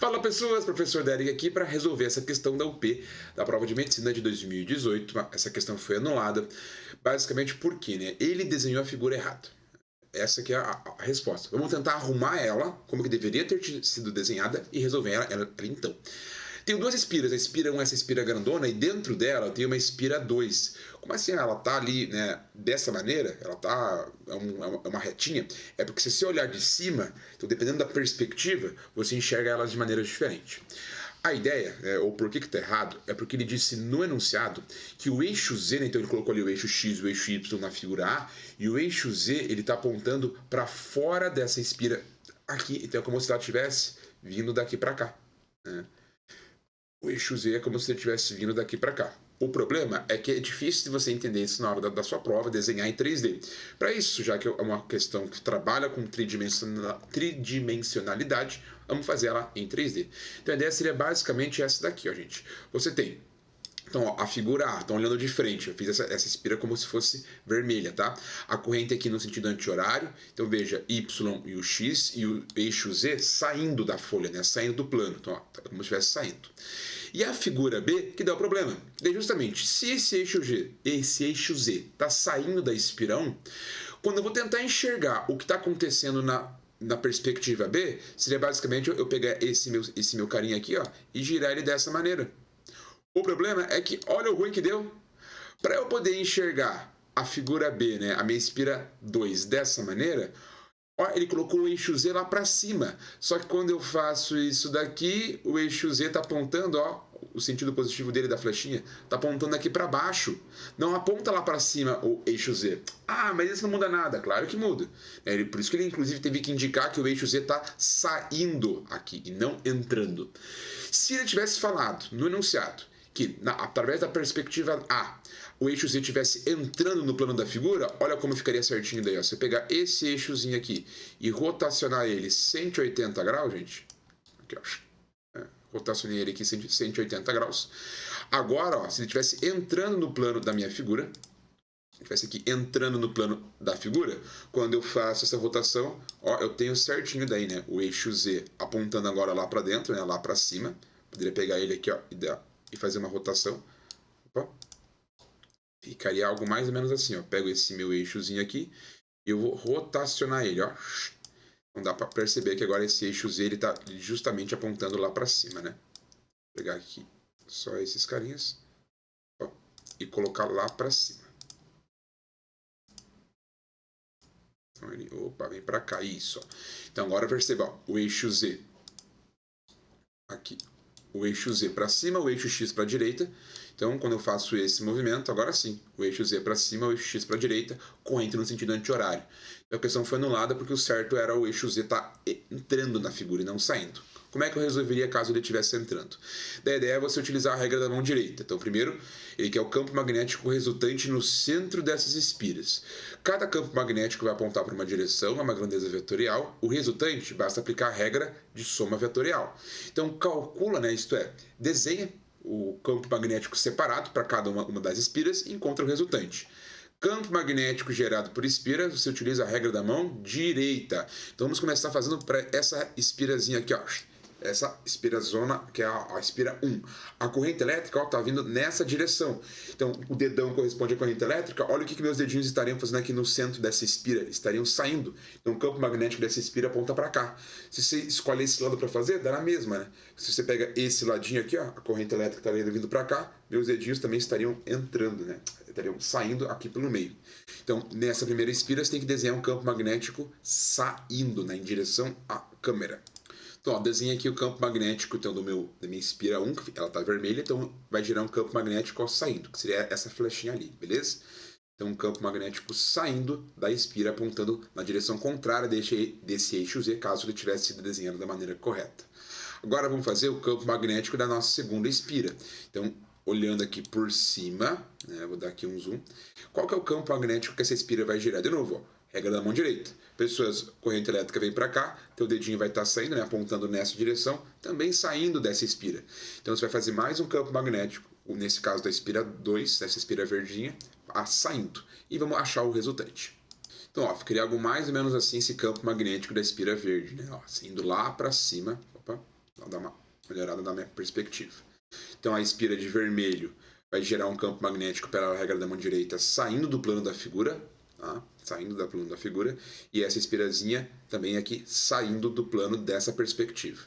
Fala pessoas, professor Derek aqui para resolver essa questão da UP, da prova de medicina de 2018. Essa questão foi anulada, basicamente porque, né, ele desenhou a figura errada. Essa aqui é a resposta. Vamos tentar arrumar ela, como que deveria ter sido desenhada, e resolver ela então. Tem duas espiras, a espira 1 é essa espira grandona, e dentro dela tem uma espira 2. Como assim ela tá ali, né, dessa maneira, ela tá, é uma retinha? É porque se você olhar de cima, então dependendo da perspectiva, você enxerga elas de maneira diferente. A ideia, ou por que está errado, é porque ele disse no enunciado que o eixo Z, né, então ele colocou ali o eixo X e o eixo Y na figura A, e o eixo Z ele está apontando para fora dessa espira aqui, então é como se ela estivesse vindo daqui para cá, né? O eixo Z é como se ele estivesse vindo daqui para cá. O problema é que é difícil de você entender isso na hora da sua prova, desenhar em 3D. Para isso, já que é uma questão que trabalha com tridimensionalidade, vamos fazer ela em 3D. Então a ideia seria basicamente essa daqui, ó, gente. Você tem, então, ó, a figura A, estão olhando de frente, eu fiz essa espira como se fosse vermelha, tá? A corrente aqui no sentido anti-horário, então veja Y e o X e o eixo Z saindo da folha, né? Saindo do plano, então, ó, como se estivesse saindo. E a figura B, que dá o problema. Daí justamente, se esse eixo Z está saindo da espira 1, quando eu vou tentar enxergar o que está acontecendo na perspectiva B, seria basicamente eu pegar esse meu carinha aqui, ó, e girar ele dessa maneira. O problema é que, olha o ruim que deu. Para eu poder enxergar a figura B, né, a minha espira 2 dessa maneira, ó, ele colocou o eixo Z lá para cima. Só que quando eu faço isso daqui, o eixo Z está apontando, ó, o sentido positivo dele da flechinha, está apontando aqui para baixo. Não aponta lá para cima o eixo Z. Ah, mas isso não muda nada. Claro que muda. Por isso que ele, inclusive, teve que indicar que o eixo Z está saindo aqui e não entrando. Se ele tivesse falado no enunciado que, através da perspectiva A, o eixo Z estivesse entrando no plano da figura, olha como ficaria certinho daí. Ó. Você pegar esse eixozinho aqui e rotacionar ele 180 graus, gente. Aqui, ó. Rotacionei ele aqui 180 graus. Agora, ó, se ele estivesse entrando no plano da minha figura, estivesse aqui entrando no plano da figura, quando eu faço essa rotação, ó, eu tenho certinho daí, né? O eixo Z apontando agora lá para dentro, né? Lá para cima. Poderia pegar ele aqui, ó, e fazer uma rotação. Opa. Ficaria algo mais ou menos assim, ó. Pego esse meu eixozinho aqui e eu vou rotacionar ele, ó. Então dá para perceber que agora esse eixo Z ele tá justamente apontando lá para cima, né? Vou pegar aqui só esses carinhas, ó, e colocar lá para cima. Então ele, opa, vem para cá, isso, ó. Então agora perceba, ó, o eixo Z aqui, o eixo Z para cima, o eixo X para a direita. Então, quando eu faço esse movimento, agora sim, o eixo Z para cima, o eixo X para a direita, corrente no sentido anti-horário. A questão foi anulada porque o certo era o eixo Z estar entrando na figura e não saindo. Como é que eu resolveria caso ele estivesse entrando? A ideia é você utilizar a regra da mão direita. Então, primeiro, ele quer o campo magnético resultante no centro dessas espiras. Cada campo magnético vai apontar para uma direção, a uma grandeza vetorial. O resultante, basta aplicar a regra de soma vetorial. Então, calcula, né, isto é, desenha o campo magnético separado para cada uma das espiras e encontra o resultante. Campo magnético gerado por espira, você utiliza a regra da mão direita. Então vamos começar fazendo para essa espirazinha aqui, ó. Essa espirazona, que é a espira 1. A corrente elétrica está vindo nessa direção. Então, o dedão corresponde à corrente elétrica. Olha o que meus dedinhos estariam fazendo aqui no centro dessa espira. Estariam saindo. Então, o campo magnético dessa espira aponta para cá. Se você escolhe esse lado para fazer, dá na mesma, né? Se você pega esse ladinho aqui, ó, a corrente elétrica estaria vindo para cá, meus dedinhos também estariam entrando, né? Estariam saindo aqui pelo meio. Então, nessa primeira espira, você tem que desenhar um campo magnético saindo, né, em direção à câmera. Então, ó, desenha aqui o campo magnético então, da minha espira 1, que ela está vermelha, então vai gerar um campo magnético ó, saindo, que seria essa flechinha ali, beleza? Então, um campo magnético saindo da espira, apontando na direção contrária desse eixo Z, caso ele tivesse sido desenhado da maneira correta. Agora, vamos fazer o campo magnético da nossa segunda espira. Então, olhando aqui por cima, né, vou dar aqui um zoom. Qual que é o campo magnético que essa espira vai gerar? De novo, ó. Regra da mão direita. Pessoas, corrente elétrica vem para cá, teu dedinho vai estar saindo, né, apontando nessa direção, também saindo dessa espira. Então você vai fazer mais um campo magnético, nesse caso da espira 2, dessa espira verdinha, saindo. E vamos achar o resultante. Então, ó, ficaria algo mais ou menos assim esse campo magnético da espira verde, né? Ó, indo lá para cima. Opa, Vou dar uma melhorada na minha perspectiva. Então a espira de vermelho vai gerar um campo magnético pela regra da mão direita saindo do plano da figura, tá? Saindo do plano da figura, e essa espirazinha também aqui saindo do plano dessa perspectiva.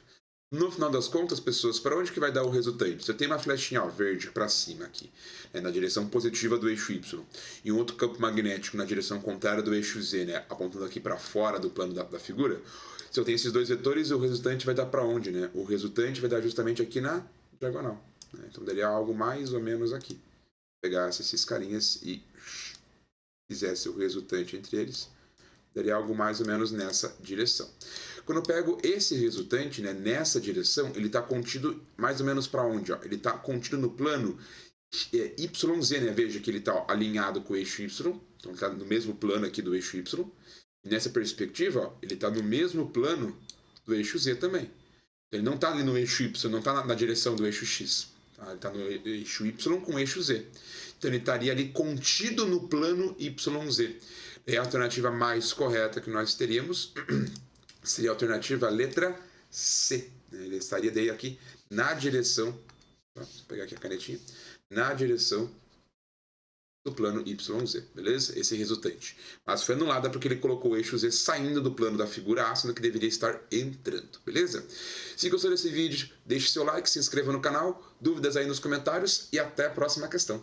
No final das contas, pessoas, para onde que vai dar o resultante? Você tem uma flechinha verde para cima aqui, na direção positiva do eixo Y, e um outro campo magnético na direção contrária do eixo Z, apontando aqui para fora do plano da figura. Se eu tenho esses dois vetores, o resultante vai dar para onde? O resultante vai dar justamente aqui na diagonal. Então daria algo mais ou menos aqui. Pegasse esses carinhas e fizesse o resultante entre eles, daria algo mais ou menos nessa direção. Quando eu pego esse resultante, nessa direção, ele está contido mais ou menos para onde? Ele está contido no plano YZ, Veja que ele está alinhado com o eixo Y, então ele está no mesmo plano aqui do eixo Y. E nessa perspectiva, ele está no mesmo plano do eixo Z também. Ele não está ali no eixo Y, não está na direção do eixo X. Tá? Ele está no eixo Y com o eixo Z. Então ele estaria ali contido no plano YZ. E a alternativa mais correta que nós teríamos seria a alternativa letra C. Ele estaria daí aqui na direção, vou pegar aqui a canetinha, na direção do plano YZ, beleza? Esse resultante. Mas foi anulada porque ele colocou o eixo Z saindo do plano da figura A, sendo que deveria estar entrando, beleza? Se gostou desse vídeo, deixe seu like, se inscreva no canal, dúvidas aí nos comentários e até a próxima questão.